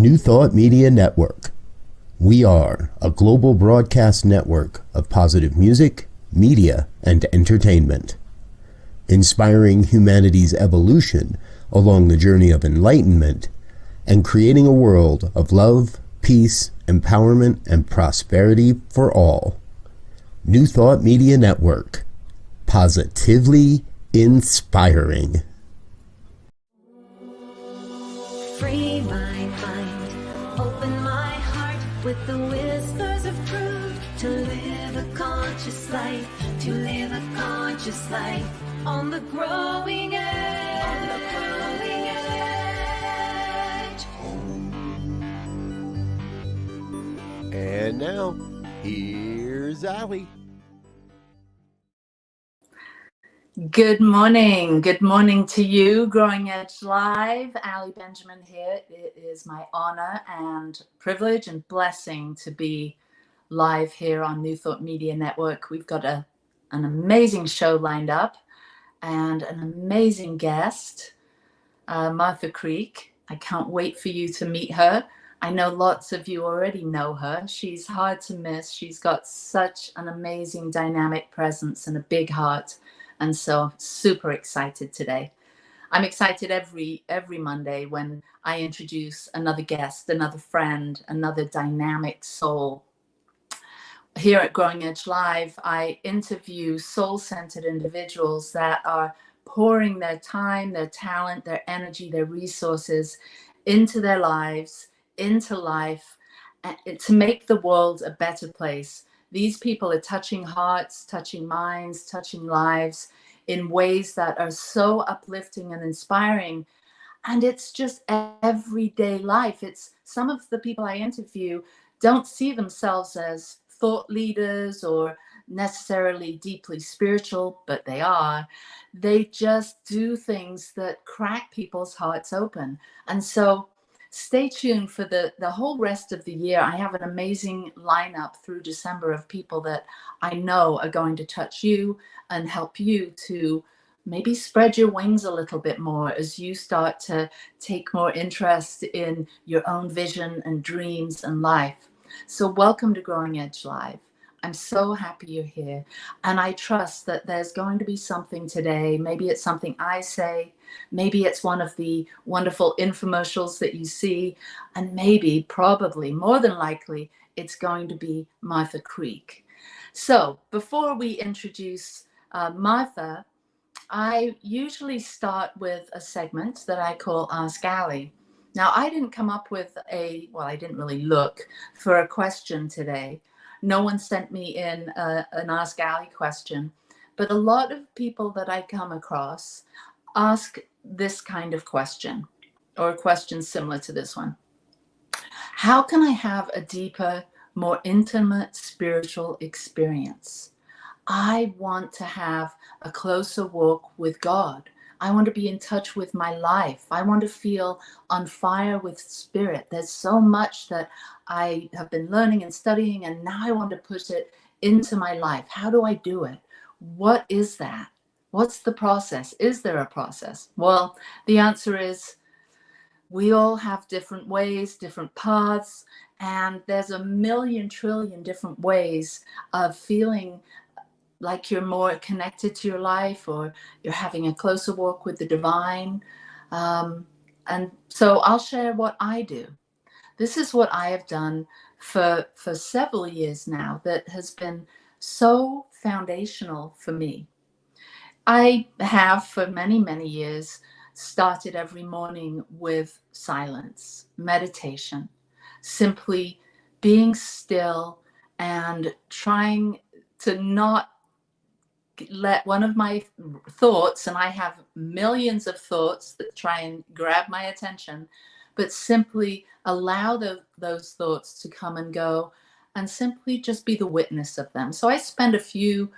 New Thought Media Network. We are a global broadcast network of positive music, media, and entertainment, inspiring humanity's evolution along the journey of enlightenment and creating a world of love, peace, empowerment, and prosperity for all. New Thought Media Network. Positively inspiring. Free my mind, open my heart with the whispers of truth. To live a conscious life, to live a conscious life on the growing edge. On the growing edge. And now, here's Allie. Good morning. Good morning to you, Growing Edge Live. Allie Benjamin here. It is my honor and privilege and blessing to be live here on New Thought Media Network. We've got an amazing show lined up and an amazing guest, Martha Creek. I can't wait for you to meet her. I know lots of you already know her. She's hard to miss. She's got such an amazing dynamic presence and a big heart. And so super excited today. I'm excited every Monday when I introduce another guest, another friend, another dynamic soul. Here at Growing Edge Live, I interview soul-centered individuals that are pouring their time, their talent, their energy, their resources into their lives, into life, to make the world a better place. These people are touching hearts, touching minds, touching lives in ways that are so uplifting and inspiring. And it's just everyday life. It's some of the people I interview don't see themselves as thought leaders or necessarily deeply spiritual, but they are. They just do things that crack people's hearts open. And so stay tuned for the whole rest of the year. I have an amazing lineup through December of people that I know are going to touch you and help you to maybe spread your wings a little bit more as you start to take more interest in your own vision and dreams and life. So welcome to Growing Edge Live. I'm so happy you're here. And I trust that there's going to be something today. Maybe it's something I say. Maybe it's one of the wonderful infomercials that you see. And maybe, probably, more than likely, it's going to be Martha Creek. So before we introduce Martha, I usually start with a segment that I call Ask Allie. Now, I didn't come up with I didn't really look for a question today. No one sent me in an Ask Allie question, but a lot of people that I come across ask this kind of question, or a question similar to this one. How can I have a deeper, more intimate spiritual experience? I want to have a closer walk with God. I want to be in touch with my life. I want to feel on fire with spirit. There's so much that I have been learning and studying, and now I want to put it into my life. How do I do it? What is that? What's the process? Is there a process? Well, the answer is we all have different ways, different paths, and there's a million trillion different ways of feeling like you're more connected to your life, or you're having a closer walk with the divine. And so I'll share what I do. This is what I have done for several years now that has been so foundational for me. I have for many, many years started every morning with silence, meditation, simply being still and trying to not let one of my thoughts, and I have millions of thoughts that try and grab my attention, but simply allow those thoughts to come and go and simply just be the witness of them. So I spend a few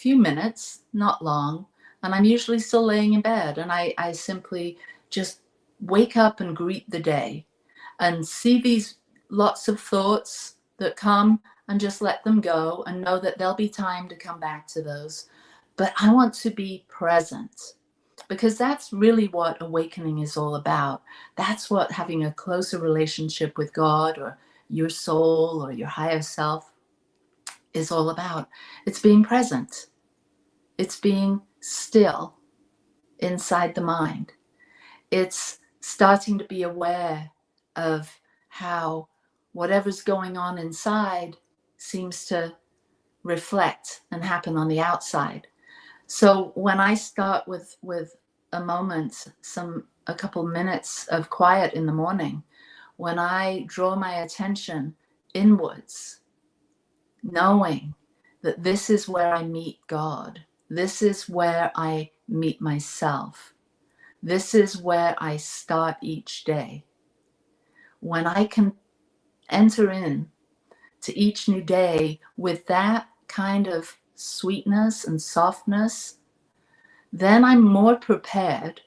minutes, not long, and I'm usually still laying in bed, and I simply just wake up and greet the day and see these lots of thoughts that come and just let them go and know that there'll be time to come back to those. But I want to be present. because that's really what awakening is all about. That's what having a closer relationship with God or your soul or your higher self is all about. It's being present. It's being still inside the mind. It's starting to be aware of how whatever's going on inside seems to reflect and happen on the outside. So when I start with a moment, a couple minutes of quiet in the morning, when I draw my attention inwards, knowing that this is where I meet God, this is where I meet myself, this is where I start each day. When I can enter in to each new day with that kind of sweetness and softness, then I'm more prepared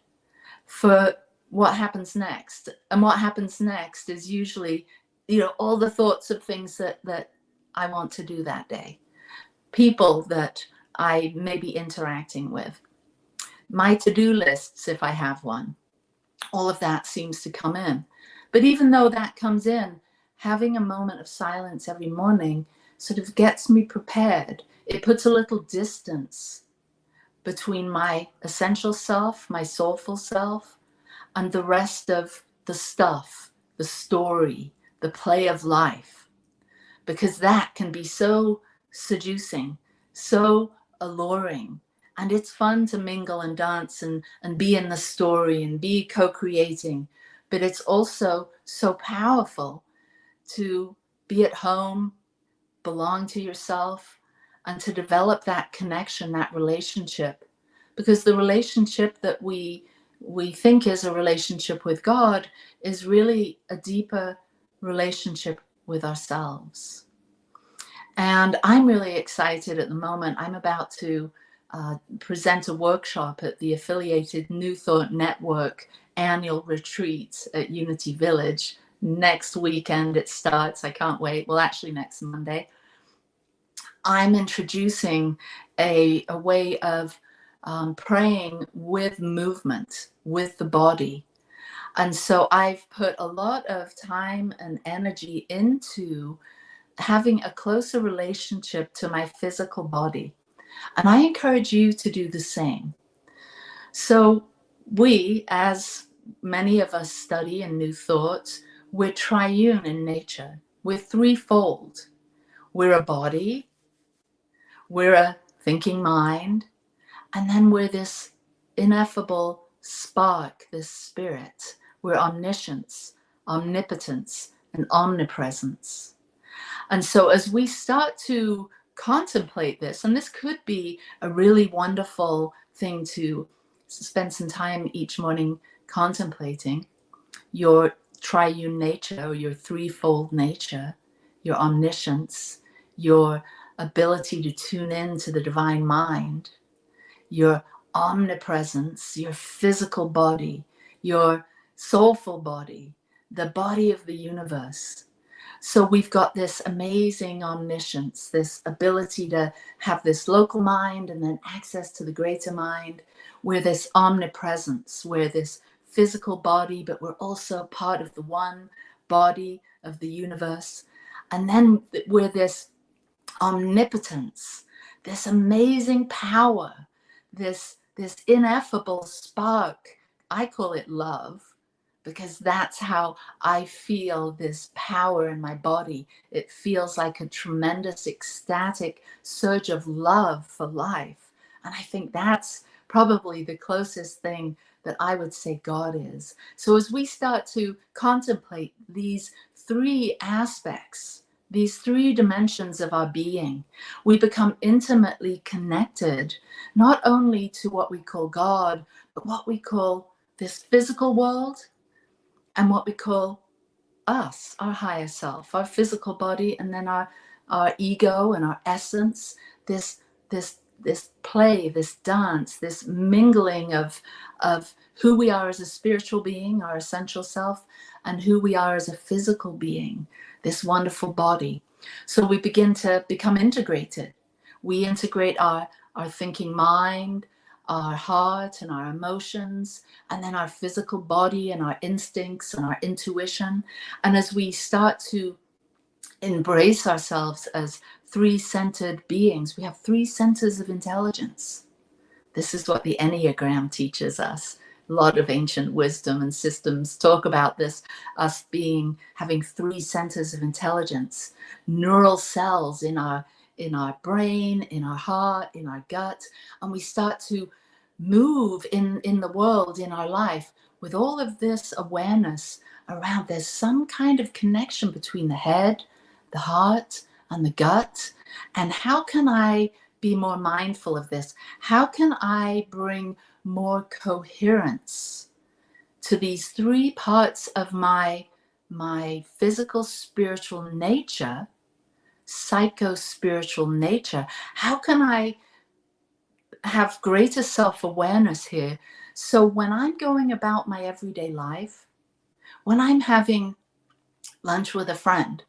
for what happens next. And what happens next is usually, all the thoughts of things that I want to do that day, people that I may be interacting with, my to-do lists, if I have one, all of that seems to come in. But even though that comes in, having a moment of silence every morning sort of gets me prepared. It puts a little distance between my essential self, my soulful self, and the rest of the stuff, the story, the play of life, because that can be so seducing, so alluring. And it's fun to mingle and dance and be in the story and be co-creating. But it's also so powerful to be at home, belong to yourself, and to develop that connection, that relationship. Because the relationship that we think is a relationship with God is really a deeper relationship with ourselves. And I'm really excited at the moment. I'm about to present a workshop at the affiliated New Thought Network annual retreat at Unity Village. Next weekend it starts. I can't wait. Well, actually next Monday. I'm introducing a way of praying with movement, with the body. And so I've put a lot of time and energy into having a closer relationship to my physical body. And I encourage you to do the same. So we, as many of us study in New Thought, we're triune in nature. We're threefold. We're a body, we're a thinking mind, and then we're this ineffable spark, this spirit. We're omniscience, omnipotence, and omnipresence. And so as we start to contemplate this, and this could be a really wonderful thing to spend some time each morning contemplating, your triune nature, or your threefold nature, your omniscience, your ability to tune in to the divine mind, your omnipresence, your physical body, your soulful body, the body of the universe. So we've got this amazing omniscience, this ability to have this local mind and then access to the greater mind. We're this omnipresence, we're this physical body, but we're also part of the one body of the universe. And then we're this omnipotence, this amazing power, this ineffable spark. I call it love, because that's how I feel this power in my body. It feels like a tremendous ecstatic surge of love for life. And I think that's probably the closest thing that I would say God is. So as we start to contemplate these three aspects, these three dimensions of our being, we become intimately connected, not only to what we call God, but what we call this physical world, and what we call us, our higher self, our physical body, and then our ego and our essence, this play, this dance, this mingling of who we are as a spiritual being, our essential self, and who we are as a physical being, this wonderful body. So we begin to become integrated. We integrate our thinking mind, our heart and our emotions, and then our physical body and our instincts and our intuition. And as we start to embrace ourselves as three-centered beings, we have three centers of intelligence. This is what the Enneagram teaches us. A lot of ancient wisdom and systems talk about this, us having three centers of intelligence, neural cells in our brain, in our heart, in our gut, and we start to move in the world, in our life, with all of this awareness around there's some kind of connection between the head, the heart, and the gut. And how can I be more mindful of this? How can I bring more coherence to these three parts of my physical, spiritual nature, psycho-spiritual nature? How can I have greater self-awareness here? So when I'm going about my everyday life, when I'm having lunch with a friend,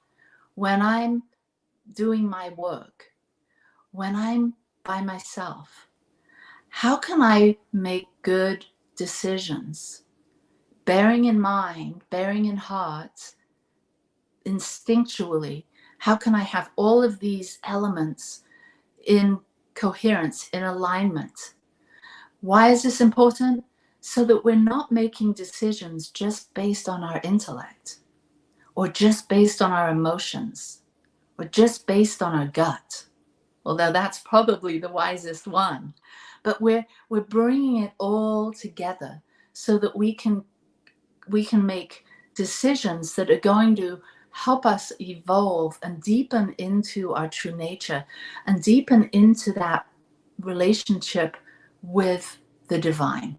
when I'm doing my work, when I'm by myself, how can I make good decisions, bearing in mind, bearing in heart, instinctually? How can I have all of these elements in coherence, in alignment? Why is this important? So that we're not making decisions just based on our intellect, or just based on our emotions, or just based on our gut, although that's probably the wisest one. But we're bringing it all together so that we can make decisions that are going to help us evolve and deepen into our true nature and deepen into that relationship with the divine.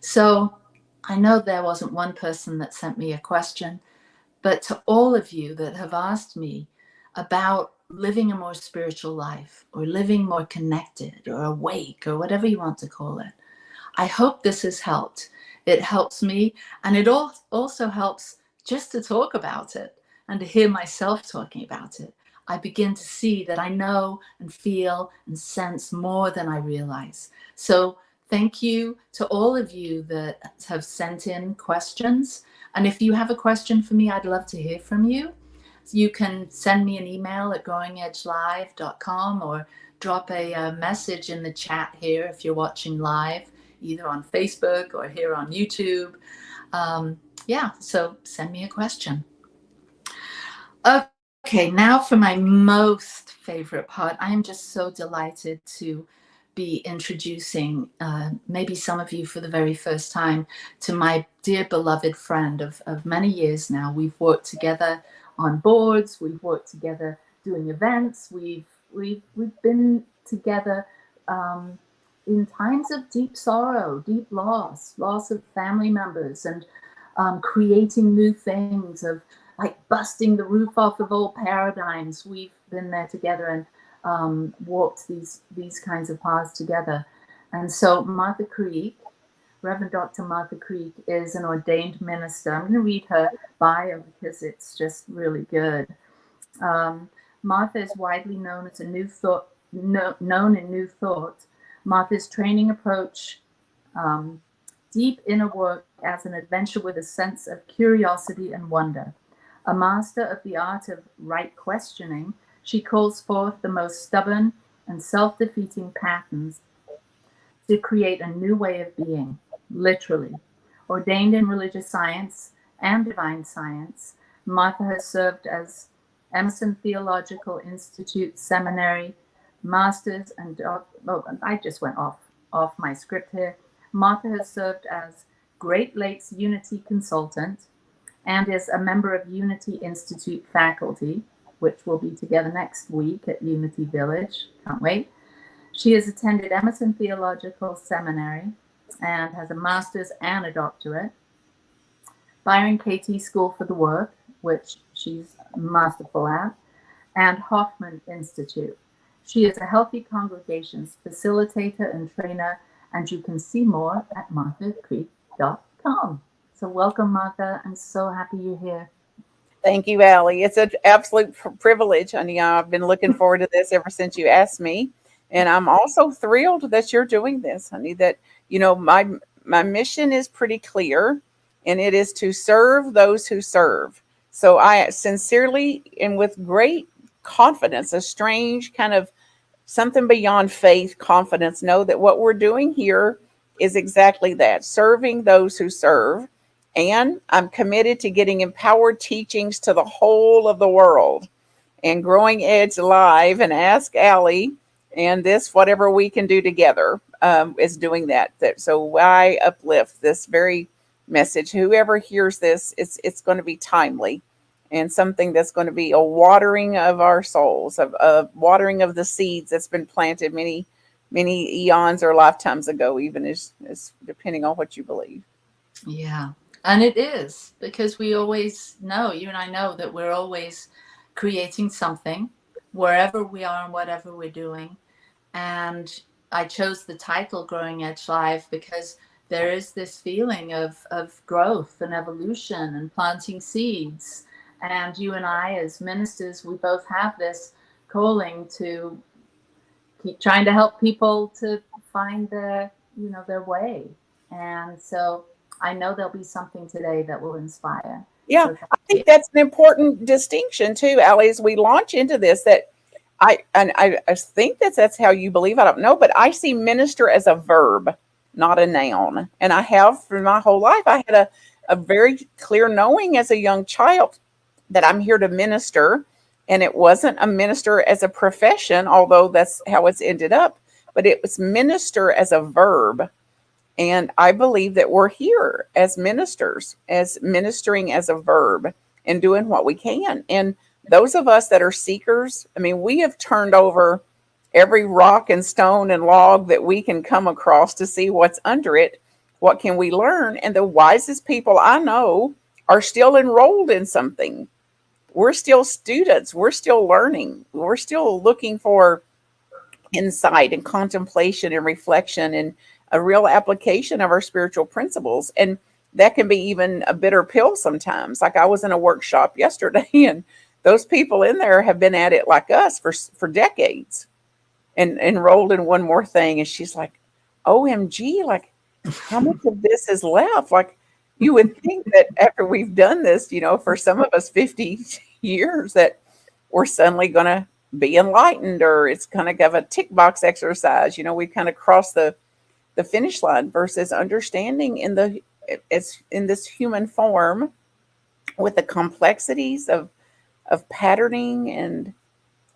So I know there wasn't one person that sent me a question, but to all of you that have asked me about living a more spiritual life, or living more connected, or awake, or whatever you want to call it, I hope this has helped. It helps me, and it also helps just to talk about it and to hear myself talking about it. I begin to see that I know and feel and sense more than I realize. So thank you to all of you that have sent in questions. And if you have a question for me, I'd love to hear from you. You can send me an email at growingedgelive.com, or drop a message in the chat here if you're watching live, either on Facebook or here on YouTube. So send me a question. Okay, now for my most favorite part. I am just so delighted to be introducing maybe some of you for the very first time to my dear beloved friend of many years now. We've worked together on boards, we've worked together doing events, we've been together in times of deep sorrow, deep loss of family members, and creating new things, of like busting the roof off of old paradigms. We've been there together and walked these kinds of paths together. And so Martha Creek, Reverend Dr. Martha Creek, is an ordained minister. I'm going to read her bio because it's just really good. Martha is widely known as known in New Thought. Martha's training approach, deep inner work as an adventure with a sense of curiosity and wonder. A master of the art of right questioning, she calls forth the most stubborn and self-defeating patterns to create a new way of being, literally. Ordained in religious science and divine science, Martha has served as Emerson Theological Institute Seminary, Masters and I just went off my script here. Martha has served as Great Lakes Unity Consultant and is a member of Unity Institute faculty, which will be together next week at Unity Village. Can't wait. She has attended Emerson Theological Seminary and has a master's and a doctorate. Byron Katie School for the Work, which she's masterful at, and Hoffman Institute. She is a Healthy Congregations facilitator and trainer, and you can see more at marthacreek.com. So welcome, Martha. I'm so happy you're here. Thank you, Allie. It's an absolute privilege. And I've been looking forward to this ever since you asked me. And I'm also thrilled that you're doing this, honey, that, my mission is pretty clear, and it is to serve those who serve. So I sincerely and with great confidence, a strange kind of something beyond faith confidence, know that what we're doing here is exactly that, serving those who serve. And I'm committed to getting empowered teachings to the whole of the world, and Growing Edge Live and Ask Allie and this, whatever we can do together, is doing that. So I uplift this very message. Whoever hears this, it's going to be timely, and something that's going to be a watering of our souls, a watering of the seeds that's been planted many eons or lifetimes ago, even as depending on what you believe. Yeah. And it is, because we always know, you and I know, that we're always creating something wherever we are and whatever we're doing. And I chose the title Growing Edge Live because there is this feeling of growth and evolution and planting seeds. And you and I, as ministers, we both have this calling to keep trying to help people to find their way. And so I know there'll be something today that will inspire. Yeah, So I think that's an important distinction too, Allie, as we launch into this, that I think that's how you believe. I don't know, but I see minister as a verb, not a noun. And I have for my whole life. I had a very clear knowing as a young child that I'm here to minister. And it wasn't a minister as a profession, although that's how it's ended up, but it was minister as a verb. And I believe that we're here as ministers, as ministering as a verb and doing what we can. And those of us that are seekers, I mean, we have turned over every rock and stone and log that we can come across to see what's under it. What can we learn? And the wisest people I know are still enrolled in something. We're still students. We're still learning. We're still looking for insight and contemplation and reflection and a real application of our spiritual principles. And that can be even a bitter pill sometimes. Like I was in a workshop yesterday, and those people in there have been at it like us for decades and enrolled in one more thing. And she's like, OMG, like how much of this is left? Like you would think that after we've done this, for some of us 50 years, that we're suddenly going to be enlightened, or it's kind of have a tick box exercise. We kind of cross the finish line, versus understanding in this human form with the complexities of patterning and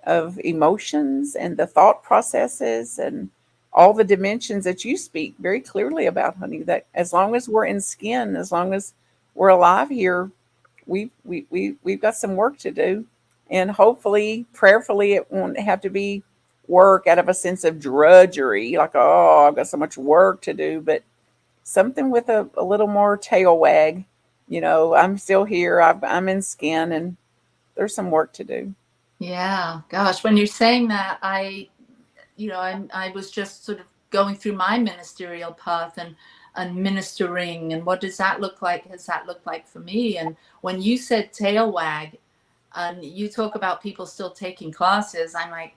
of emotions and the thought processes and all the dimensions that you speak very clearly about, honey, that as long as we're in skin, as long as we're alive here, we've got some work to do. And hopefully, prayerfully, it won't have to be work out of a sense of drudgery, like, oh, I've got so much work to do, but something with a little more tail wag. I'm still here. I'm in skin, and there's some work to do. Yeah, gosh, when you're saying that, I was just sort of going through my ministerial path and ministering, and what does that look like? Has that looked like for me? And when you said tail wag, and you talk about people still taking classes, I'm like,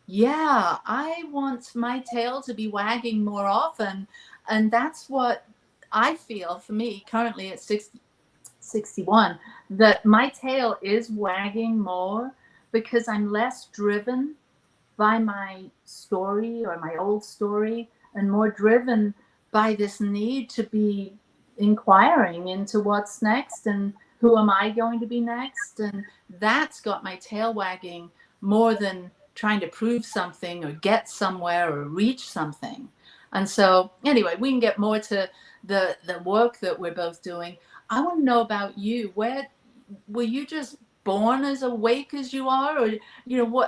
yeah, I want my tail to be wagging more often. And that's what I feel for me currently at 61, that my tail is wagging more because I'm less driven by my story or my old story, and more driven by this need to be inquiring into what's next and who am I going to be next. And that's got my tail wagging more than trying to prove something or get somewhere or reach something. And so anyway, we can get more to the work that we're both doing. I want to know about you. Where were you just born as awake as you are, or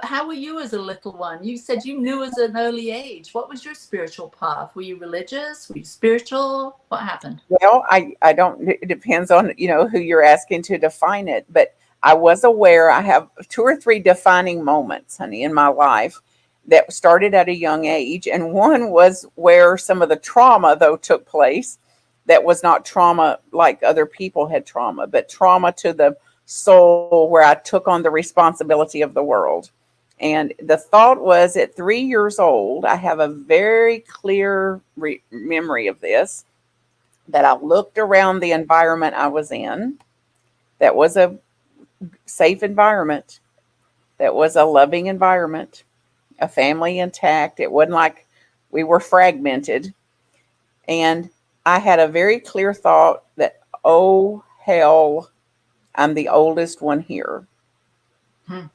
how were you as a little one? You said you knew at an early age. What was your spiritual path? Were you religious? Were you spiritual? What happened? Well, I don't, it depends on who you're asking to define it, but I was aware. I have 2 or 3 defining moments, honey, in my life that started at a young age. And one was where some of the trauma, though, took place. That was not trauma like other people had trauma, but trauma to the soul, where I took on the responsibility of the world. And the thought was at 3 years old, I have a very clear memory of this, that I looked around the environment I was in, that was a safe environment, that was a loving environment, a family intact. It wasn't like we were fragmented. And I had a very clear thought that, oh, hell, I'm the oldest one here. Hmm.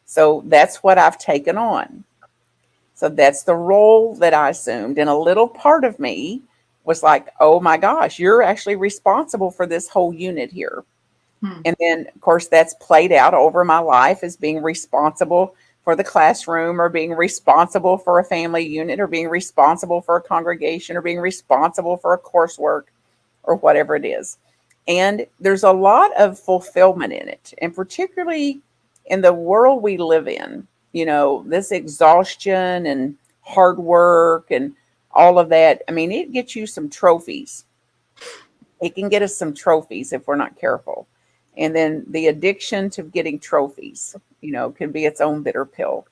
So that's what I've taken on. So that's the role that I assumed. And a little part of me was like, oh my gosh, you're actually responsible for this whole unit here. Hmm. And then, of course, that's played out over my life as being responsible for the classroom, or being responsible for a family unit, or being responsible for a congregation, or being responsible for a coursework, or whatever it is. And there's a lot of fulfillment in it. And particularly in the world we live in, you know, this exhaustion and hard work and all of that. I mean, it gets you some trophies. It can get us some trophies if we're not careful. And then the addiction to getting trophies, you know, can be its own bitter pill,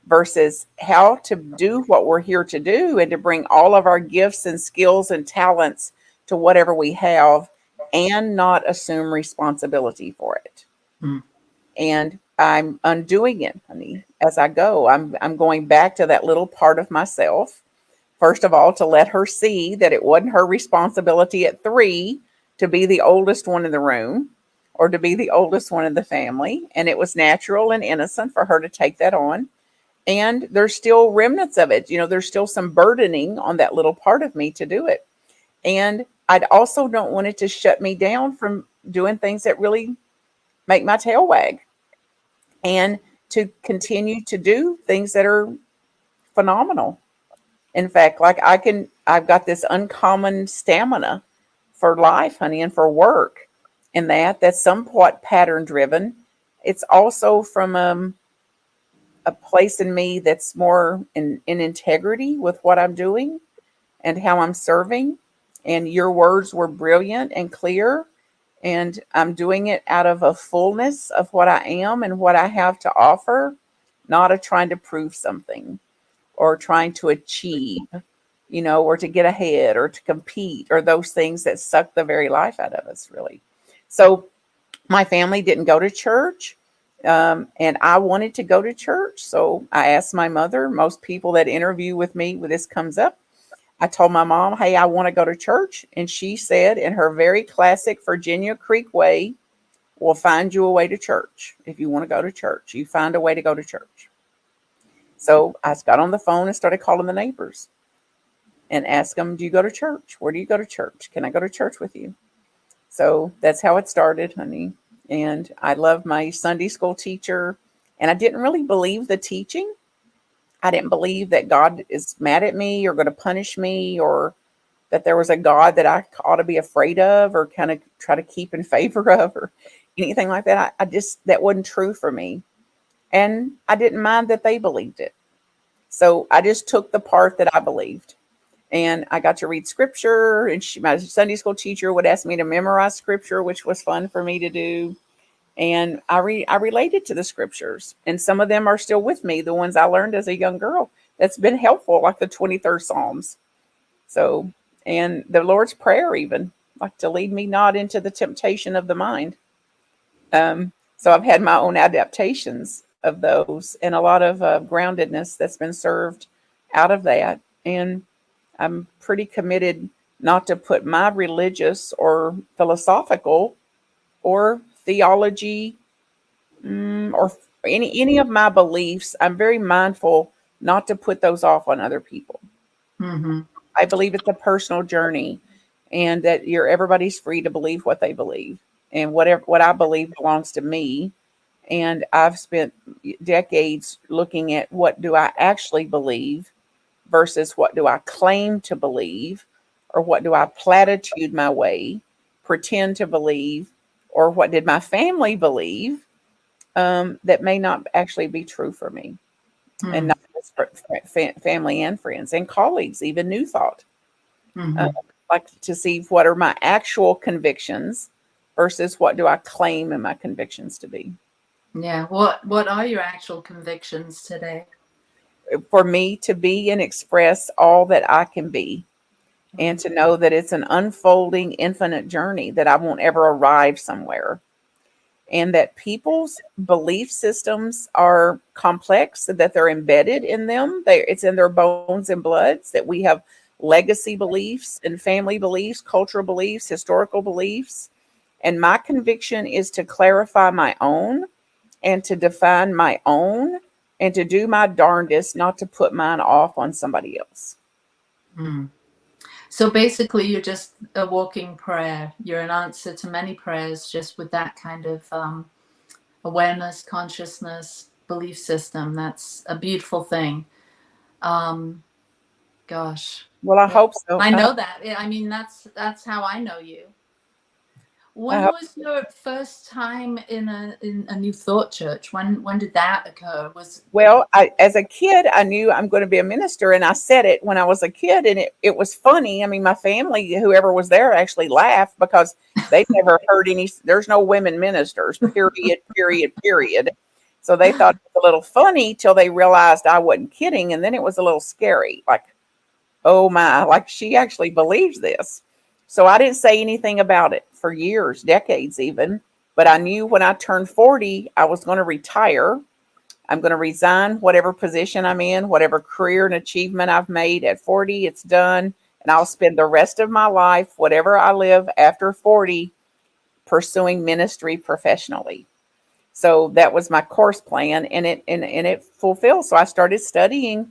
versus how to do what we're here to do, and to bring all of our gifts and skills and talents to whatever we have, and not assume responsibility for it. Hmm. And I'm undoing it, honey, as I go. I'm going back to that little part of myself. First of all, to let her see that it wasn't her responsibility at 3 to be the oldest one in the room, or to be the oldest one in the family. And it was natural and innocent for her to take that on. And there's still remnants of it. You know, there's still some burdening on that little part of me to do it. And I also don't want it to shut me down from doing things that really make my tail wag, and to continue to do things that are phenomenal. In fact, like I've got this uncommon stamina for life, honey, and for work, and that's somewhat pattern driven. It's also from a place in me that's more in integrity with what I'm doing and how I'm serving. And your words were brilliant and clear. And I'm doing it out of a fullness of what I am and what I have to offer, not a trying to prove something, or trying to achieve, you know, or to get ahead, or to compete, or those things that suck the very life out of us, really. So my family didn't go to church. And I wanted to go to church. So I asked my mother. Most people that interview with me when this comes up, I told my mom, hey, I want to go to church. And she said, in her very classic Virginia Creek way, we'll find you a way to church. If you want to go to church, you find a way to go to church. So I got on the phone and started calling the neighbors and asked them, do you go to church? Where do you go to church? Can I go to church with you? So that's how it started, honey. And I love my Sunday school teacher. And I didn't really believe the teaching. I didn't believe that God is mad at me or going to punish me, or that there was a God that I ought to be afraid of or kind of try to keep in favor of, or anything like that. I just, that wasn't true for me. And I didn't mind that they believed it. So I just took the part that I believed. And I got to read scripture, and my Sunday school teacher would ask me to memorize scripture, which was fun for me to do. And I related to the scriptures, and some of them are still with me, the ones I learned as a young girl. That's been helpful, like the 23rd Psalms. So, and the Lord's Prayer, even, like, to lead me not into the temptation of the mind. So I've had my own adaptations of those, and a lot of groundedness that's been served out of that. And I'm pretty committed not to put my religious or philosophical or theology or any of my beliefs. I'm very mindful not to put those off on other people. Mm-hmm. I believe it's a personal journey, and that everybody's free to believe what they believe, and what I believe belongs to me. And I've spent decades looking at what do I actually believe versus what do I claim to believe, or what do I platitude my way, pretend to believe, or what did my family believe that may not actually be true for me. Mm-hmm. And not just for family and friends and colleagues, even New Thought. Mm-hmm. Like to see what are my actual convictions versus what do I claim in my convictions to be. Yeah. What are your actual convictions today? For me to be and express all that I can be, and Mm. to know that it's an unfolding, infinite journey, that I won't ever arrive somewhere, and that people's belief systems are complex, that they're embedded in them. It's in their bones and bloods, that we have legacy beliefs and family beliefs, cultural beliefs, historical beliefs. And my conviction is to clarify my own, and to define my own, and to do my darndest not to put mine off on somebody else. Mm. So basically, you're just a walking prayer. You're an answer to many prayers, just with that kind of awareness, consciousness, belief system. That's a beautiful thing. Um, Gosh, Well, I yeah, hope so. I know that. I mean, that's how I know you. I When hope was your first time in a New Thought church? When did that occur? Well, as a kid, I knew I'm going to be a minister, and I said it when I was a kid, and it was funny. I mean, my family, whoever was there, actually laughed because they never heard any. There's no women ministers. Period. Period. Period. So they thought it was a little funny till they realized I wasn't kidding, and then it was a little scary. Like, oh my, like she actually believes this. So I didn't say anything about it for years, decades even. But I knew when I turned 40, I was going to retire. I'm going to resign whatever position I'm in, whatever career and achievement I've made at 40, it's done. And I'll spend the rest of my life, whatever I live after 40, pursuing ministry professionally. So that was my course plan, and it fulfilled. So I started studying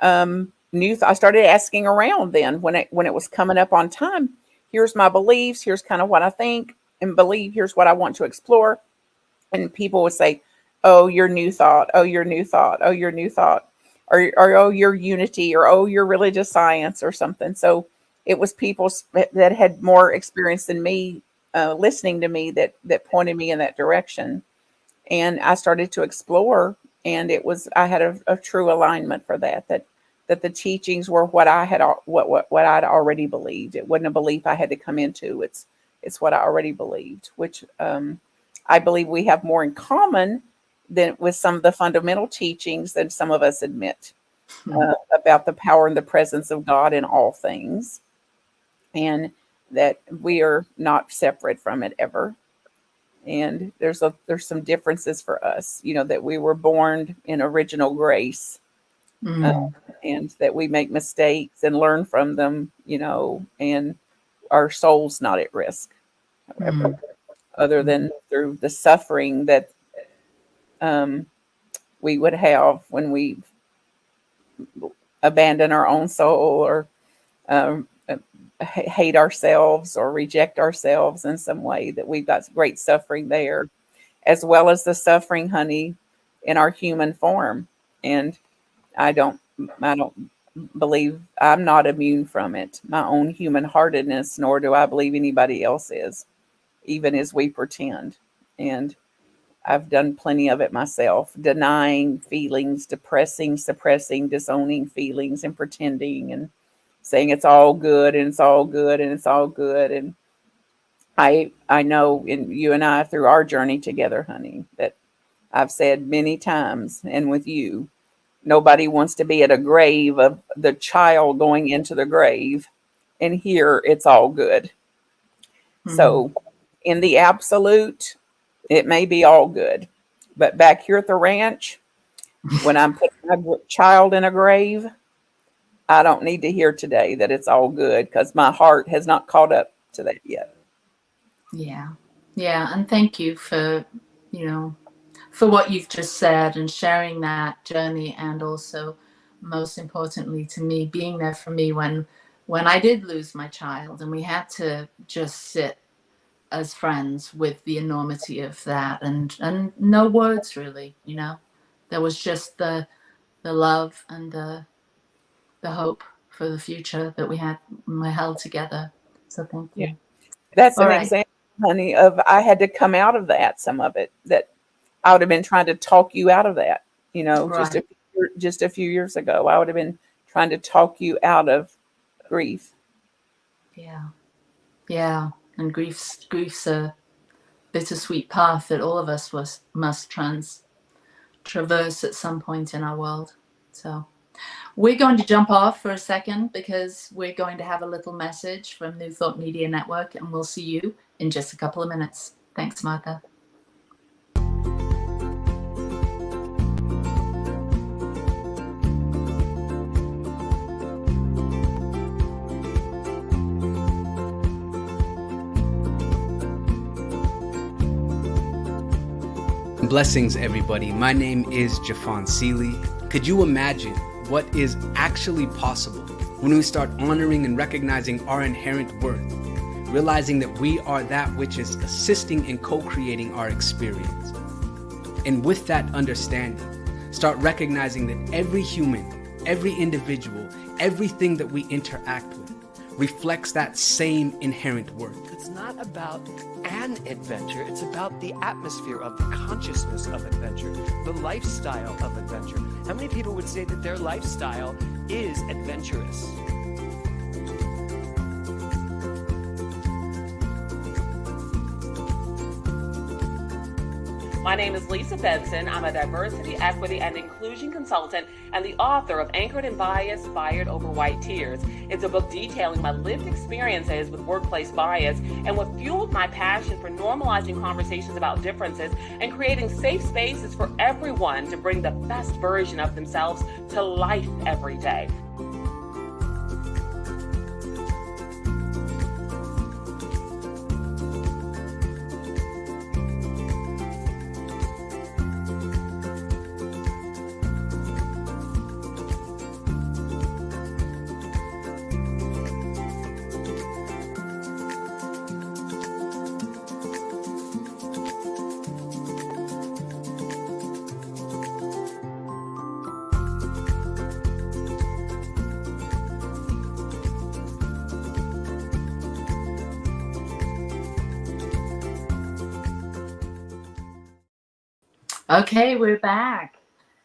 I started asking around then when it was coming up on time. Here's my beliefs, here's kind of what I think and believe, here's what I want to explore. And people would say, "Oh, your new thought. Oh, your new thought. Oh, your new thought." Or oh, your unity, or oh, your religious science, or something. So it was people that had more experience than me, listening to me, that pointed me in that direction. And I started to explore, and I had a true alignment for that the teachings were what I had what I'd already believed. It wasn't a belief I had to come into. It's what I already believed, which I believe we have more in common than with some of the fundamental teachings than some of us admit, about the power and the presence of God in all things, and that we are not separate from it ever. And there's some differences for us, that we were born in original grace, uh, Mm, and that we make mistakes and learn from them, and our soul's not at risk, however, mm, other mm, than through the suffering that um, we would have when we abandon our own soul, or hate ourselves or reject ourselves in some way. That we've got great suffering there, as well as the suffering, honey, in our human form. And I don't, I don't believe I'm not immune from it, my own human heartedness, nor do I believe anybody else is, even as we pretend. And I've done plenty of it myself, denying feelings, depressing, suppressing, disowning feelings, and pretending and saying it's all good and it's all good and it's all good. And I know, in you and I, through our journey together, honey, that I've said many times, and with you, nobody wants to be at a grave of the child going into the grave. And here it's all good. mm. So, in the absolute, it may be all good. But back here at the ranch, when I'm putting my child in a grave, I don't need to hear today that it's all good, because my heart has not caught up to that yet. Yeah, yeah, and thank you you know, for what you've just said and sharing that journey, and also, most importantly to me, being there for me when I did lose my child, and we had to just sit as friends with the enormity of that, and no words really, there was just the love and the hope for the future that we held together. So thank Yeah. you. That's All an right. example, honey, of I had to come out of that, some of it, that I would have been trying to talk you out of that, Right. just a few years ago. I would have been trying to talk you out of grief. Yeah. Yeah. And grief's bittersweet path that all of us must traverse at some point in our world. So we're going to jump off for a second because we're going to have a little message from New Thought Media Network, and we'll see you in just a couple of minutes. Thanks, Martha. Blessings, everybody. My name is Jafon Seeley. Could you imagine what is actually possible when we start honoring and recognizing our inherent worth, realizing that we are that which is assisting and co-creating our experience? And with that understanding, start recognizing that every human, every individual, everything that we interact with reflects that same inherent worth. It's not about an adventure, it's about the atmosphere of the consciousness of adventure, the lifestyle of adventure. How many people would say that their lifestyle is adventurous? My name is Lisa Benson. I'm a diversity, equity, and inclusion consultant and the author of Anchored in Bias, Fired Over White Tears. It's a book detailing my lived experiences with workplace bias and what fueled my passion for normalizing conversations about differences and creating safe spaces for everyone to bring the best version of themselves to life every day. Okay, we're back.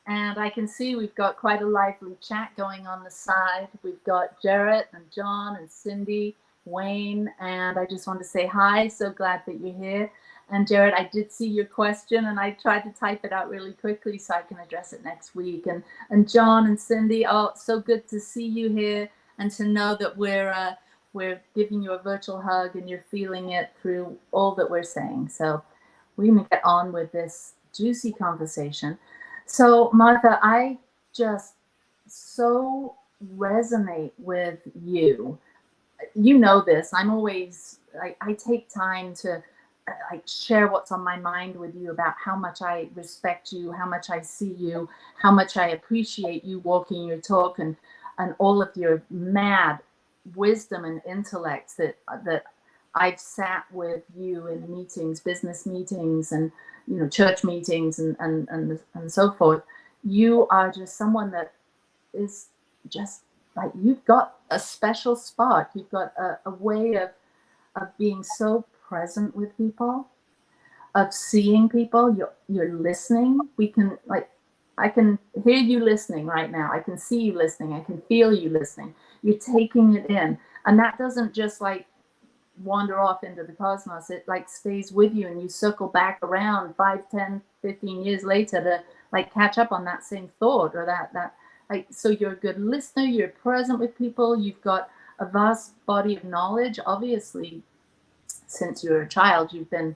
And I can see we've got quite a lively chat going on the side. We've got Jarrett and John and Cindy, Wayne, and I just want to say hi. So glad that you're here. And Jarrett, I did see your question and I tried to type it out really quickly so I can address it next week. And John and Cindy, oh, so good to see you here and to know that we're giving you a virtual hug and you're feeling it through all that we're saying. So we're going to get on with this juicy conversation. So Martha, I just so resonate with you. You know this. I'm always, I take time to share what's on my mind with you about how much I respect you, how much I see you, how much I appreciate you walking your talk and all of your mad wisdom and intellect that I've sat with you in meetings, business meetings, and church meetings, and so forth. You are just someone that is just like, you've got a special spot. You've got a way of being so present with people, of seeing people. You're listening. I can hear you listening right now. I can see you listening. I can feel you listening. You're taking it in, and that doesn't just wander off into the cosmos. It stays with you, and you circle back around 5, 10, 15 years later to catch up on that same thought or that so you're a good listener, you're present with people, you've got a vast body of knowledge. Obviously, since you were a child, you've been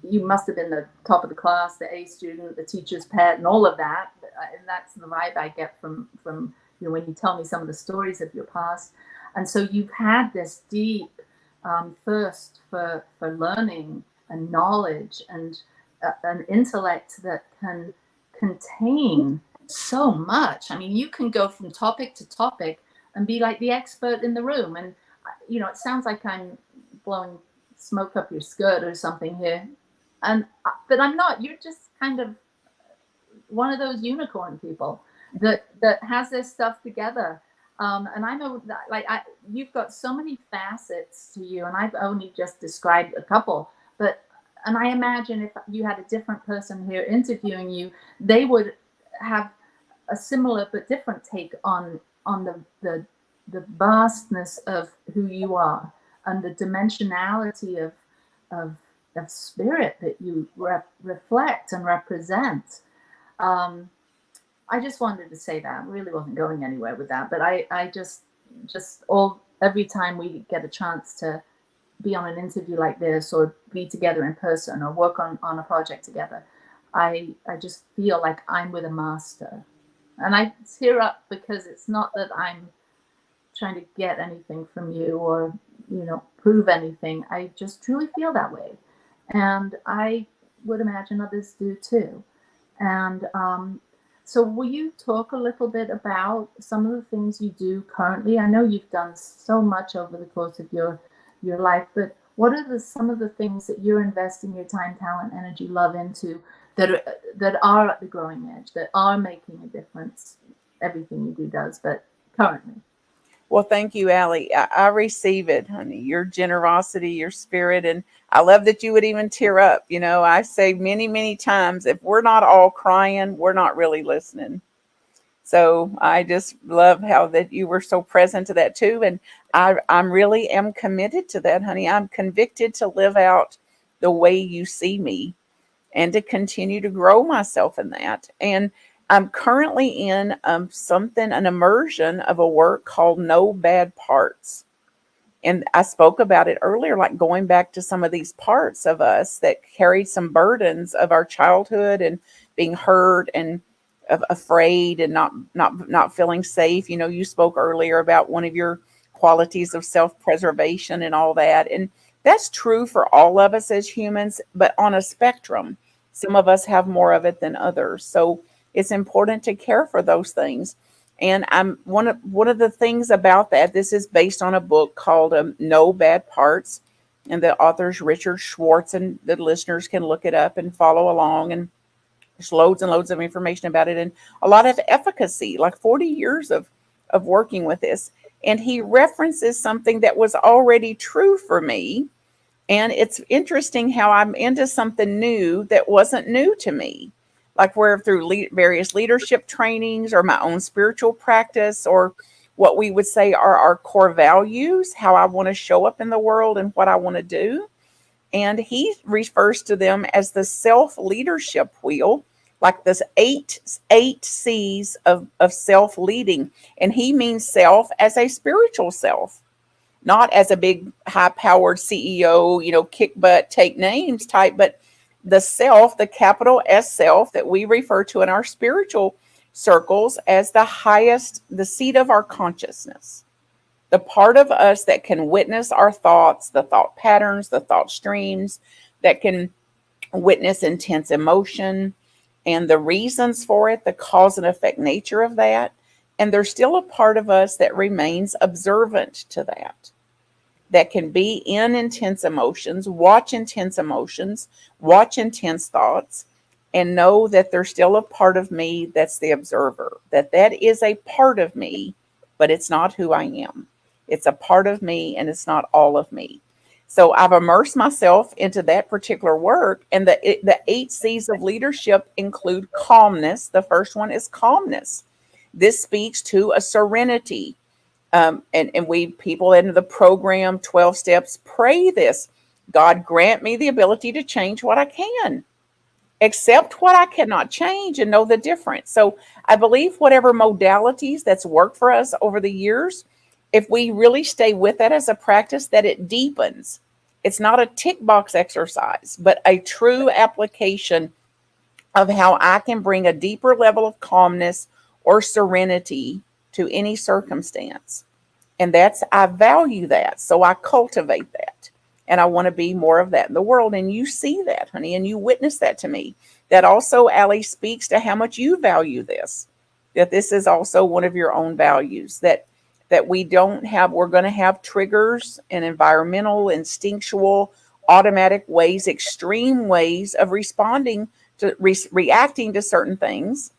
you must have been the top of the class, the A student, the teacher's pet, and all of that. And that's the vibe I get from when you tell me some of the stories of your past. And so you've had this deep thirst for learning and knowledge and an intellect that can contain so much. I mean, you can go from topic to topic and be like the expert in the room. And, it sounds like I'm blowing smoke up your skirt or something here. But I'm not. You're just kind of one of those unicorn people that has this stuff together. And I know that you've got so many facets to you, and I've only just described a couple, and I imagine if you had a different person here interviewing you, they would have a similar but different take on the vastness of who you are and the dimensionality of of spirit that you reflect and represent. I just wanted to say that. I really wasn't going anywhere with that, but I just every time we get a chance to be on an interview like this, or be together in person, or work on a project together, I just feel like I'm with a master. And I tear up because it's not that I'm trying to get anything from you or, prove anything. I just truly feel that way. And I would imagine others do too. And so will you talk a little bit about some of the things you do currently? I know you've done so much over the course of your life, but what are some of the things that you're investing your time, talent, energy, love into that are at the growing edge, that are making a difference? Everything you do does, but currently. Well, thank you, Allie. I receive it, honey. Your generosity, your spirit, and I love that you would even tear up. I say many, many times, if we're not all crying, we're not really listening. So I just love how that you were so present to that too. And I'm really am committed to that, honey. I'm convicted to live out the way you see me and to continue to grow myself in that. And I'm currently in an immersion of a work called No Bad Parts. And I spoke about it earlier, like going back to some of these parts of us that carried some burdens of our childhood and being hurt and afraid and not feeling safe. You spoke earlier about one of your qualities of self-preservation and all that. And that's true for all of us as humans, but on a spectrum. Some of us have more of it than others. So it's important to care for those things. And I'm one of the things about that, this is based on a book called No Bad Parts. And the author's Richard Schwartz, and the listeners can look it up and follow along. And there's loads and loads of information about it and a lot of efficacy, like 40 years of working with this. And he references something that was already true for me. And it's interesting how I'm into something new that wasn't new to me. Like where through various leadership trainings or my own spiritual practice, or what we would say are our core values, how I want to show up in the world and what I want to do. And he refers to them as the self-leadership wheel, like this eight C's of self-leading. And he means self as a spiritual self, not as a big high-powered CEO, kick butt, take names type, but the self, the capital S self that we refer to in our spiritual circles as the highest, the seat of our consciousness. The part of us that can witness our thoughts, the thought patterns, the thought streams, that can witness intense emotion and the reasons for it, the cause and effect nature of that. And there's still a part of us that remains observant to that can be in intense emotions, watch intense thoughts, and know that there's still a part of me that's the observer, that is a part of me, but it's not who I am. It's a part of me and it's not all of me. So I've immersed myself into that particular work. And the 8 C's of leadership include calmness. The first one is calmness. This speaks to a serenity. And we people in the program 12 steps pray this. God grant me the ability to change what I can, accept what I cannot change, and know the difference. So I believe whatever modalities that's worked for us over the years, if we really stay with that as a practice, that it deepens. It's not a tick box exercise, but a true application of how I can bring a deeper level of calmness or serenity to any circumstance. And I value that. So I cultivate that. And I want to be more of that in the world. And you see that, honey, and you witness that to me. That also, Allie, speaks to how much you value this. That this is also one of your own values. That we're going to have triggers and environmental, instinctual, automatic ways, extreme ways of responding to reacting to certain things.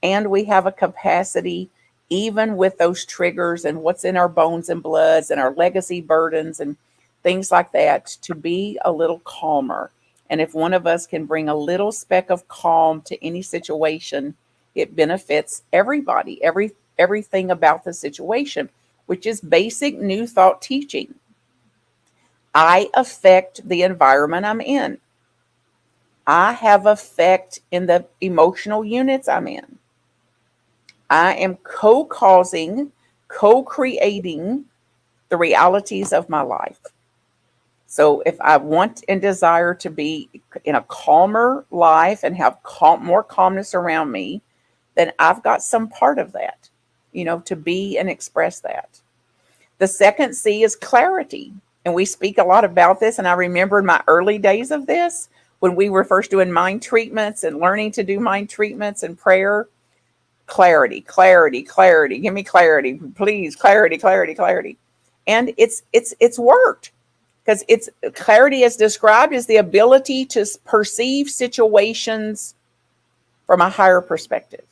And we have a capacity, even with those triggers and what's in our bones and bloods and our legacy burdens and things like that, to be a little calmer. And if one of us can bring a little speck of calm to any situation, it benefits everybody, everything about the situation, which is basic New Thought teaching. I affect the environment I'm in. I have effect in the emotional units I'm in. I am co-causing, co-creating the realities of my life. So if I want and desire to be in a calmer life and have more calmness around me, then I've got some part of that, to be and express that. The second C is clarity. And we speak a lot about this. And I remember in my early days of this, when we were first doing mind treatments and learning to do mind treatments and prayer, clarity, clarity, clarity, give me clarity, please, clarity, clarity, clarity. And it's worked, because it's clarity as described as the ability to perceive situations from a higher perspective.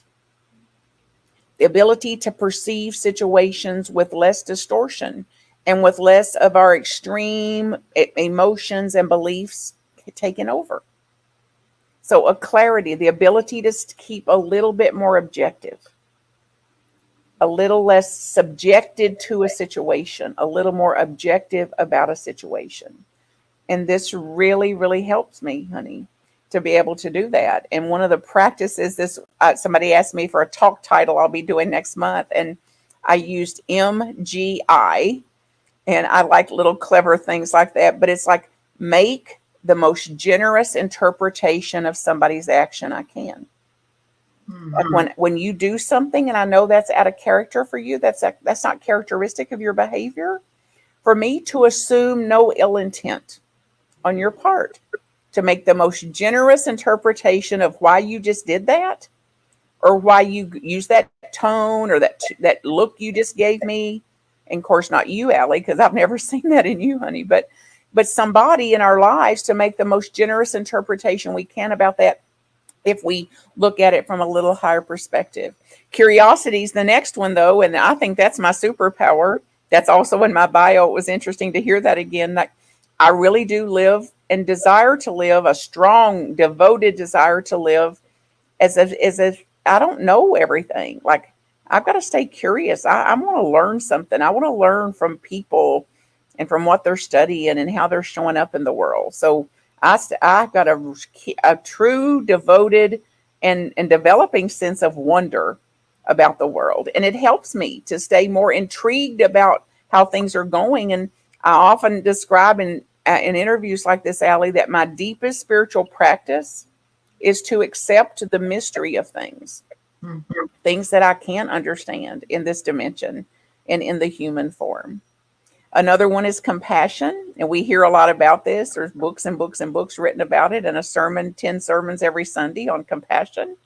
The ability to perceive situations with less distortion and with less of our extreme emotions and beliefs taken over. So a clarity, the ability to keep a little bit more objective, a little less subjected to a situation, a little more objective about a situation. And this really, really helps me, honey, to be able to do that. And one of the practices, somebody asked me for a talk title I'll be doing next month, and I used MGI, and I like little clever things like that, but it's like, make the most generous interpretation of somebody's action I can. Like when you do something and I know that's out of character for you, that's not characteristic of your behavior, for me to assume no ill intent on your part, to make the most generous interpretation of why you just did that, or why you use that tone, or that look you just gave me. And of course, not you, Allie, because I've never seen that in you, honey, but somebody in our lives, to make the most generous interpretation we can about that, if we look at it from a little higher perspective. Curiosity is the next one, though, and I think that's my superpower. That's also in my bio. It was interesting to hear that again. Like, I really do live and desire to live a strong, devoted desire to live as if I don't know everything. Like, I've got to stay curious. I want to learn something. I want to learn from people and from what they're studying and how they're showing up in the world. So I've got a true, devoted, and developing sense of wonder about the world. And it helps me to stay more intrigued about how things are going. And I often describe in interviews like this, Allie, that my deepest spiritual practice is to accept the mystery of things, things that I can't understand in this dimension and in the human form. Another one is compassion, and we hear a lot about this. There's books and books and books written about it, and 10 sermons every Sunday on compassion.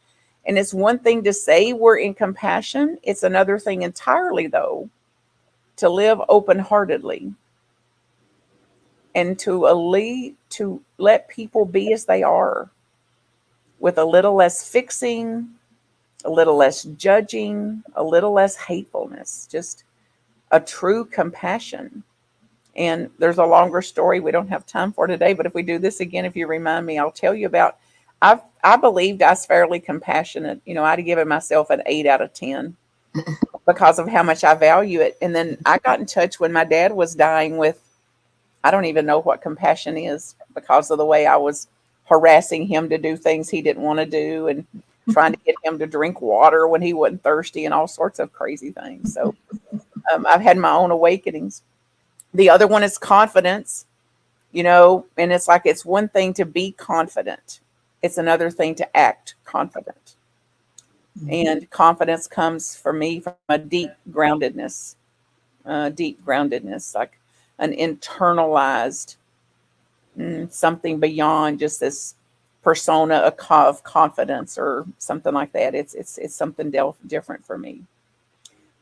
And it's one thing to say we're in compassion. It's another thing entirely, though, to live open-heartedly and to let people be as they are, with a little less fixing, a little less judging, a little less hatefulness, just a true compassion. And there's a longer story we don't have time for today, but if we do this again, if you remind me, I'll tell you about, I believed I was fairly compassionate. I'd given myself an 8 out of 10 because of how much I value it. And then I got in touch when my dad was dying with, I don't even know what compassion is, because of the way I was harassing him to do things he didn't want to do, and trying to get him to drink water when he wasn't thirsty, and all sorts of crazy things. So I've had my own awakenings. The other one is confidence, and it's like, it's one thing to be confident. It's another thing to act confident. And confidence comes for me from a deep groundedness, like an internalized something beyond just this persona of confidence or something like that. It's something different for me.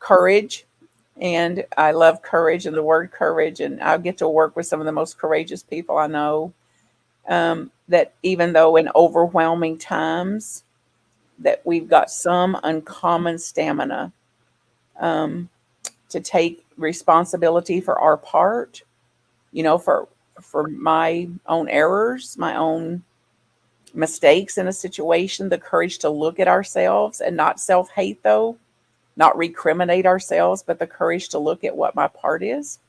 Courage. And I love courage and the word courage. And I get to work with some of the most courageous people I know, that even though in overwhelming times, that we've got some uncommon stamina to take responsibility for our part, for my own errors, my own mistakes in a situation, the courage to look at ourselves and not self-hate, though, not recriminate ourselves, but the courage to look at what my part is,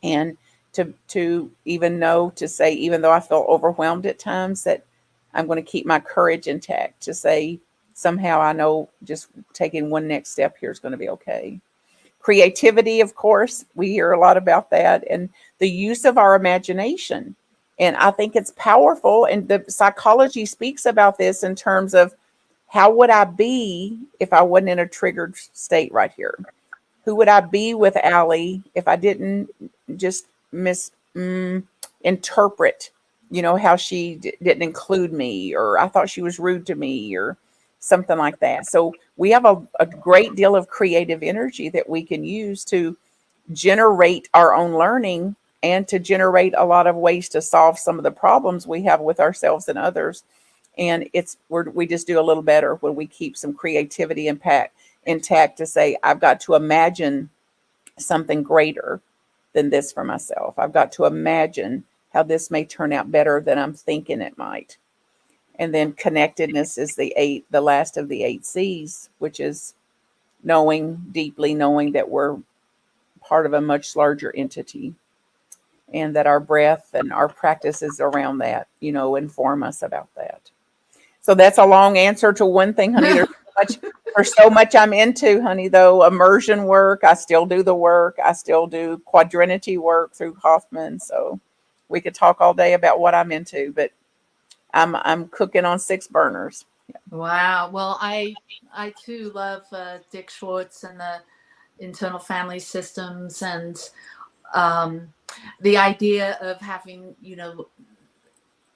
and to even know, to say, even though I felt overwhelmed at times, that I'm going to keep my courage intact to say, somehow I know just taking one next step here is going to be okay. Creativity, of course, we hear a lot about that, and the use of our imagination. And I think it's powerful. And the psychology speaks about this in terms of how would I be if I wasn't in a triggered state right here? Who would I be with Allie if I didn't just interpret, how she didn't include me, or I thought she was rude to me, or something like that. So we have a great deal of creative energy that we can use to generate our own learning and to generate a lot of ways to solve some of the problems we have with ourselves and others. And we just do a little better when we keep some creativity intact to say, I've got to imagine something greater than this for myself. I've got to imagine how this may turn out better than I'm thinking it might. And then connectedness is the last of the 8 C's, which is deeply knowing that we're part of a much larger entity, and that our breath and our practices around that, inform us about that. So that's a long answer to one thing, honey. There's so much I'm into, honey, though. Immersion work, I still do the work. I still do quadrinity work through Hoffman. So we could talk all day about what I'm into, but I'm cooking on 6 burners. Wow. Well, I too love Dick Schwartz and the internal family systems, and the idea of having,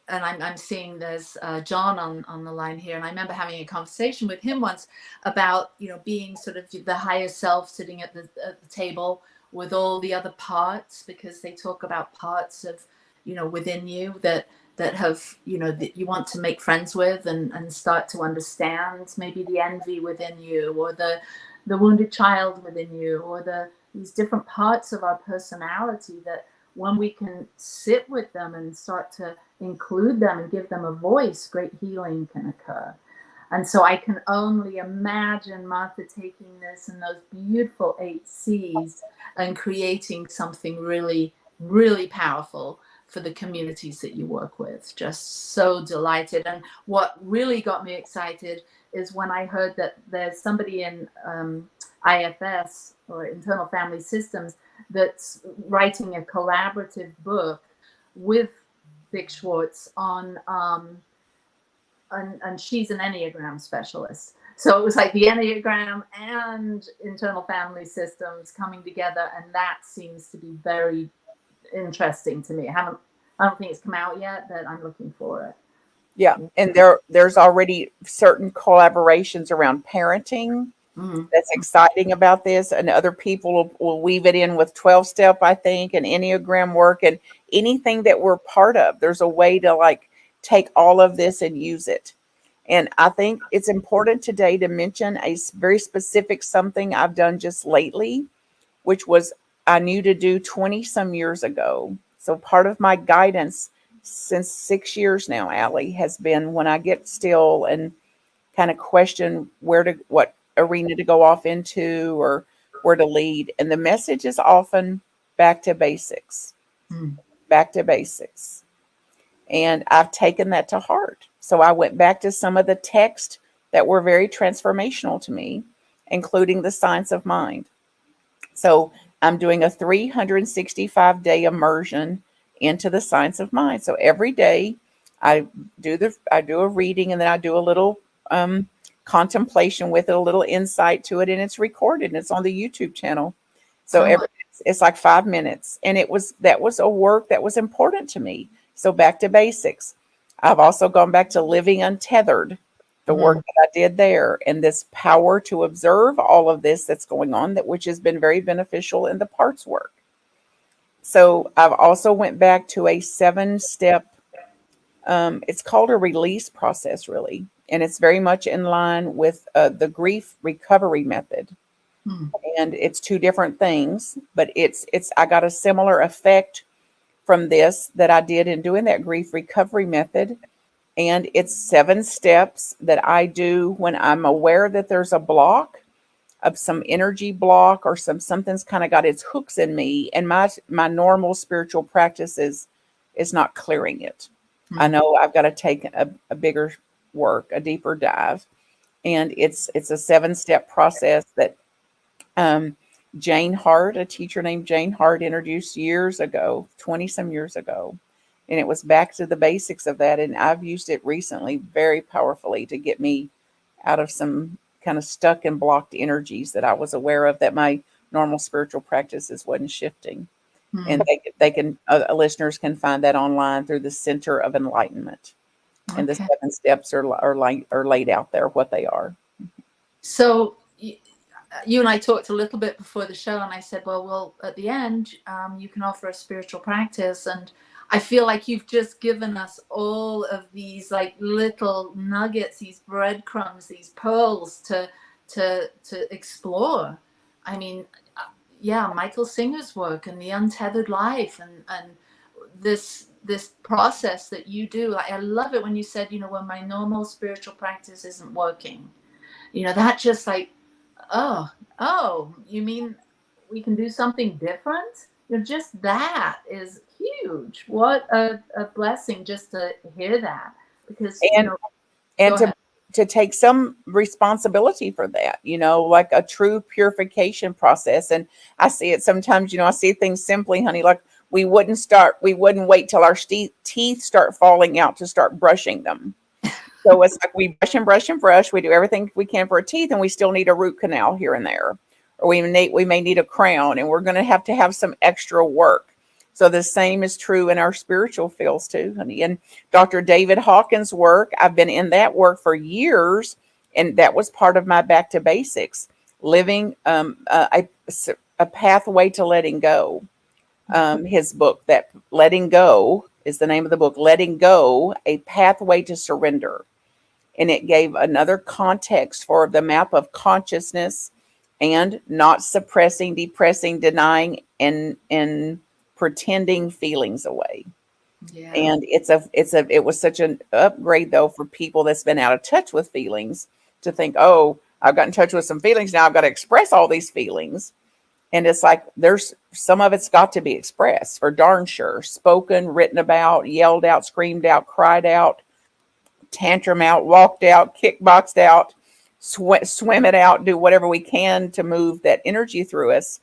and I'm seeing there's John on the line here, and I remember having a conversation with him once about being sort of the higher self sitting at the table with all the other parts, because they talk about parts of within you that have that you want to make friends with and start to understand, maybe the envy within you, or the wounded child within you, or these different parts of our personality that when we can sit with them and start to include them and give them a voice, great healing can occur. And so I can only imagine Martha taking this and those beautiful 8 C's and creating something really, really powerful for the communities that you work with. Just so delighted. And what really got me excited is when I heard that there's somebody in IFS, or Internal Family Systems, that's writing a collaborative book with Dick Schwartz on, and she's an Enneagram specialist. So it was like the Enneagram and internal family systems coming together, and that seems to be very interesting to me. I don't think it's come out yet, but I'm looking for it. Yeah, and there's already certain collaborations around parenting. That's exciting about this, and other people will weave it in with 12-step, I think, and Enneagram work, and anything that we're part of. There's a way to take all of this and use it. And I think it's important today to mention a very specific something I've done just lately, which was I knew to do 20 some years ago. So part of my guidance since 6 years now, Allie, has been when I get still and kind of question what arena to go off into or where to lead. And the message is often back to basics, back to basics. And I've taken that to heart. So I went back to some of the texts that were very transformational to me, including the Science of Mind. So I'm doing a 365-day immersion into the Science of Mind. So every day I do a reading, and then I do a little contemplation with it, a little insight to it, and it's recorded and it's on the YouTube channel. So it's like 5 minutes, and that was a work that was important to me. So back to basics. I've also gone back to living untethered, the work that I did there, and this power to observe all of this that's going on, which has been very beneficial in the parts work. So I've also went back to a 7-step, it's called a release process, really. And it's very much in line with the grief recovery method. And it's 2 different things, but I got a similar effect from this that I did in doing that grief recovery method. And it's 7 steps that I do when I'm aware that there's a block of some energy block, or something's kind of got its hooks in me, and my normal spiritual practice is not clearing it. I know I've got to take a bigger work, a deeper dive. And it's a 7-step process that Jane Hart, a teacher named Jane Hart, introduced years ago, 20 some years ago. And it was back to the basics of that. And I've used it recently very powerfully to get me out of some kind of stuck and blocked energies that I was aware of that my normal spiritual practices wasn't shifting. And they can listeners can find that online through the Center of Enlightenment. And the Okay. 7 steps are laid out there, what they are. So you and I talked a little bit before the show, and I said, well, at the end, you can offer a spiritual practice. And I feel like you've just given us all of these like little nuggets, these breadcrumbs, these pearls to explore. I mean, yeah, Michael Singer's work and the Untethered Life and this process that you do. I love it when you said, when my normal spiritual practice isn't working, that just like, oh, you mean we can do something different? Just that is huge. What a blessing just to hear that, because And to take some responsibility for that, like a true purification process. And I see it sometimes, I see things simply, honey, like we wouldn't wait till our teeth start falling out to start brushing them. So it's like we brush and brush and brush. We do everything we can for our teeth, and we still need a root canal here and there. Or we may need a crown, and we're going to have some extra work. So the same is true in our spiritual fields too, honey. And Dr. David Hawkins' work, I've been in that work for years, and that was part of my back to basics, living a pathway to letting go. His book, that Letting Go is the name of the book, Letting Go, A Pathway to Surrender. And it gave another context for the map of consciousness and not suppressing, depressing, denying, and pretending feelings away. Yeah. And it was such an upgrade though for people that's been out of touch with feelings to think, oh, I've got in touch with some feelings. Now I've got to express all these feelings. And it's like, there's some of it's got to be expressed for darn sure, spoken, written about, yelled out, screamed out, cried out, tantrum out, walked out, kickboxed out, swim it out, do whatever we can to move that energy through us.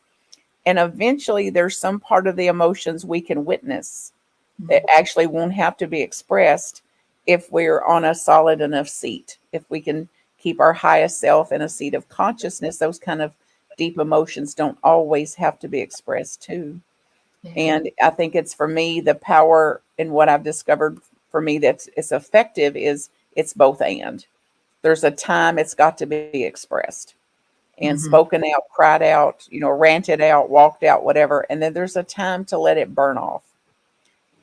And eventually there's some part of the emotions we can witness that actually won't have to be expressed if we're on a solid enough seat. If we can keep our highest self in a seat of consciousness, those kind of deep emotions don't always have to be expressed too. Yeah. And I think it's, for me, the power in what I've discovered for me that's it's effective is it's both and. There's a time it's got to be expressed and spoken out, cried out, ranted out, walked out, whatever. And then there's a time to let it burn off,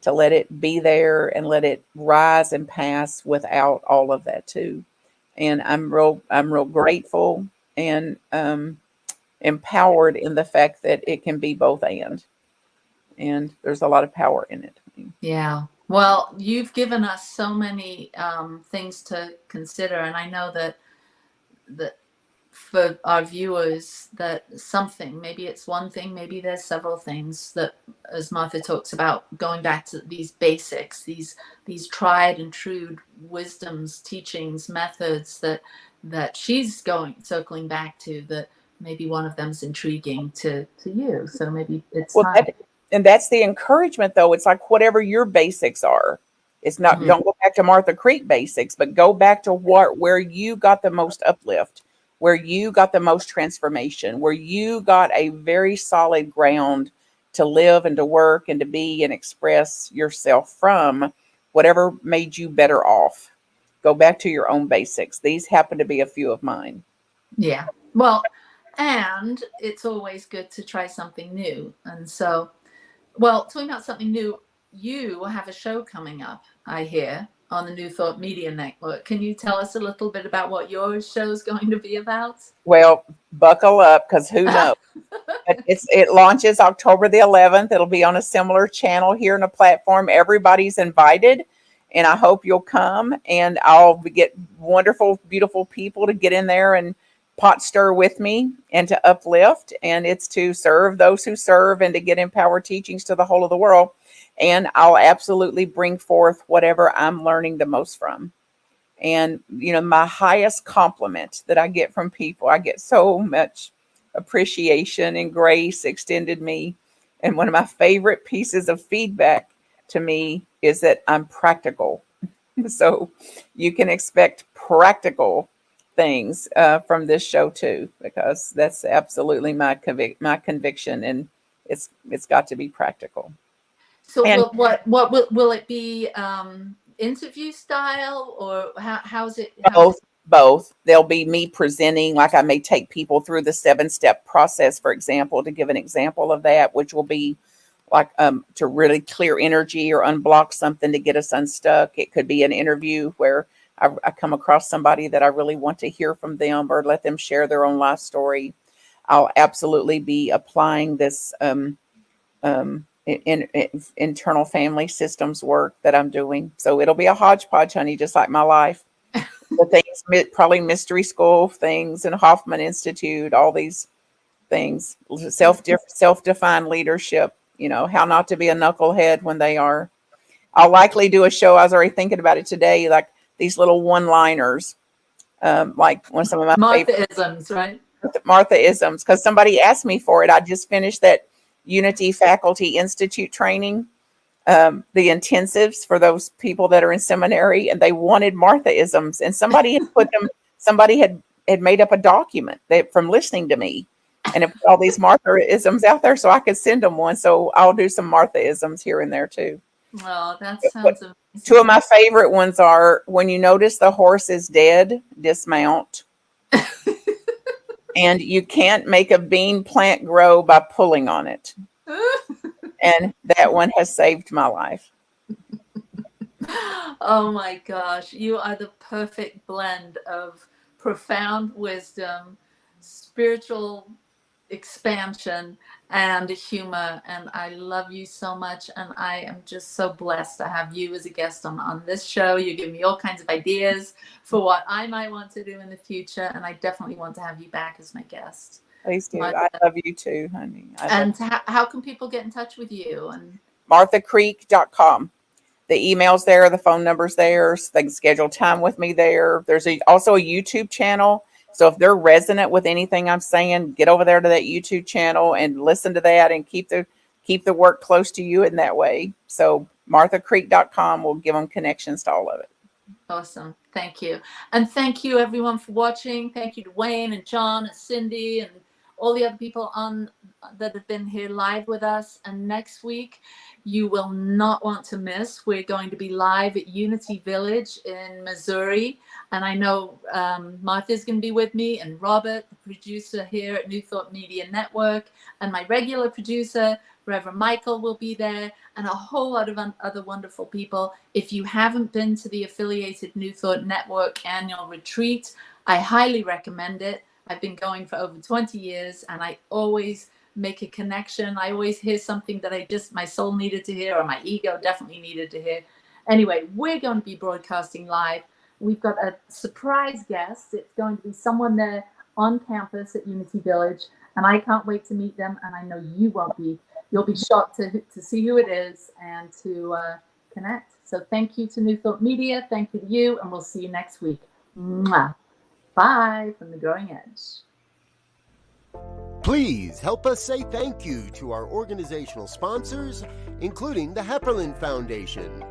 to let it be there and let it rise and pass without all of that too. And I'm real grateful and empowered in the fact that it can be both and there's a lot of power in it. Yeah. Well, you've given us so many things to consider, and I know that for our viewers, that something, maybe it's one thing, maybe there's several things that, as Martha talks about, going back to these basics, these tried and true wisdoms, teachings, methods that she's circling back to, that maybe one of them's intriguing to you. So maybe it's time. And that's the encouragement though. It's like whatever your basics are. It's not, don't go back to Martha Creek basics, but go back to where you got the most uplift, where you got the most transformation, where you got a very solid ground to live and to work and to be and express yourself from, whatever made you better off. Go back to your own basics. These happen to be a few of mine. Yeah. Well, and it's always good to try something new. And so, well, talking about something new, you have a show coming up, I hear, on the New Thought Media Network. Can you tell us a little bit about what your show is going to be about? Well, buckle up, because who knows? It launches October the 11th. It'll be on a similar channel here in a platform. Everybody's invited, and I hope you'll come. And I'll get wonderful, beautiful people to get in there and pot stir with me and to uplift. And it's to serve those who serve and to get empowered teachings to the whole of the world. and I'll absolutely bring forth whatever I'm learning the most from. And, my highest compliment that I get from people, I get so much appreciation and grace extended me. And one of my favorite pieces of feedback to me is that I'm practical. So you can expect practical things from this show too, because that's absolutely my conviction, and it's got to be practical. So And what will it be? Interview style, or how's it? Both. There'll be me presenting, like I may take people through the 7-step process, for example, to give an example of that, which will be like to really clear energy or unblock something to get us unstuck. It could be an interview where I come across somebody that I really want to hear from them or let them share their own life story. I'll absolutely be applying this internal family systems work that I'm doing. So it'll be a hodgepodge, honey, just like my life. The things, probably mystery school things and Hoffman Institute, all these things, self-defined leadership, how not to be a knucklehead when they are. I'll likely do a show. I was already thinking about it today, like these little one-liners, like one of some of my Martha-isms, right? Martha-isms, because somebody asked me for it. I just finished that Unity Faculty Institute training, the intensives for those people that are in seminary, and they wanted Martha-isms, and somebody had put them. Somebody had made up a document from listening to me, and it put all these Martha-isms out there, so I could send them one. So I'll do some Martha-isms here and there too. Well, that sounds amazing. Two of my favorite ones are: when you notice the horse is dead, dismount. And you can't make a bean plant grow by pulling on it. And that one has saved my life. Oh my gosh, you are the perfect blend of profound wisdom, spiritual expansion, and humor. And I love you so much. And I am just so blessed to have you as a guest on this show. You give me all kinds of ideas for what I might want to do in the future. And I definitely want to have you back as my guest. Please do. I love you too, honey. How can people get in touch with you? And MarthaCreek.com. The email's there, the phone number's there. So they can schedule time with me there. There's also a YouTube channel. So if they're resonant with anything I'm saying, get over there to that YouTube channel and listen to that and keep the work close to you in that way. So MarthaCreek.com will give them connections to all of it. Awesome. Thank you. And thank you everyone for watching. Thank you to Wayne and John and Cindy and all the other people that have been here live with us. And next week, you will not want to miss. We're going to be live at Unity Village in Missouri. And I know Martha's going to be with me, and Robert, the producer here at New Thought Media Network, and my regular producer, Reverend Michael, will be there, and a whole lot of other wonderful people. If you haven't been to the affiliated New Thought Network annual retreat, I highly recommend it. I've been going for over 20 years, and I always make a connection. I always hear something that my soul needed to hear, or my ego definitely needed to hear. Anyway, we're going to be broadcasting live. We've got a surprise guest. It's going to be someone there on campus at Unity Village, and I can't wait to meet them, and I know you won't be. You'll be shocked to see who it is and to connect. So thank you to New Thought Media. Thank you to you, and we'll see you next week. Mwah. Bye from the Growing Edge. Please help us say thank you to our organizational sponsors, including the Hepperlin Foundation,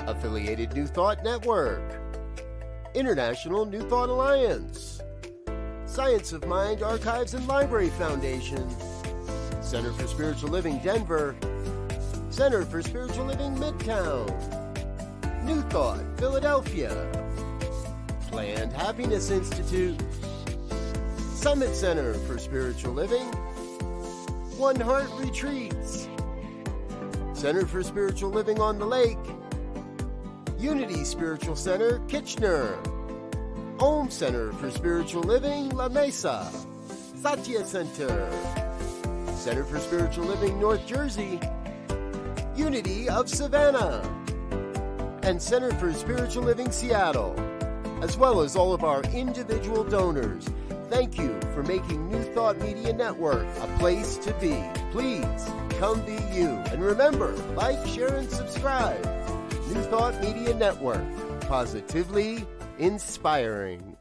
Affiliated New Thought Network, International New Thought Alliance, Science of Mind Archives and Library Foundation, Center for Spiritual Living Denver, Center for Spiritual Living Midtown, New Thought Philadelphia, Planned Happiness Institute, Summit Center for Spiritual Living, One Heart Retreats, Center for Spiritual Living on the Lake, Unity Spiritual Center, Kitchener, Om Center for Spiritual Living, La Mesa, Satya Center, Center for Spiritual Living, North Jersey, Unity of Savannah, and Center for Spiritual Living, Seattle, as well as all of our individual donors. Thank you for for making New Thought Media Network a place to be. Please come be you. And remember, like, share, and subscribe. New Thought Media Network. Positively inspiring.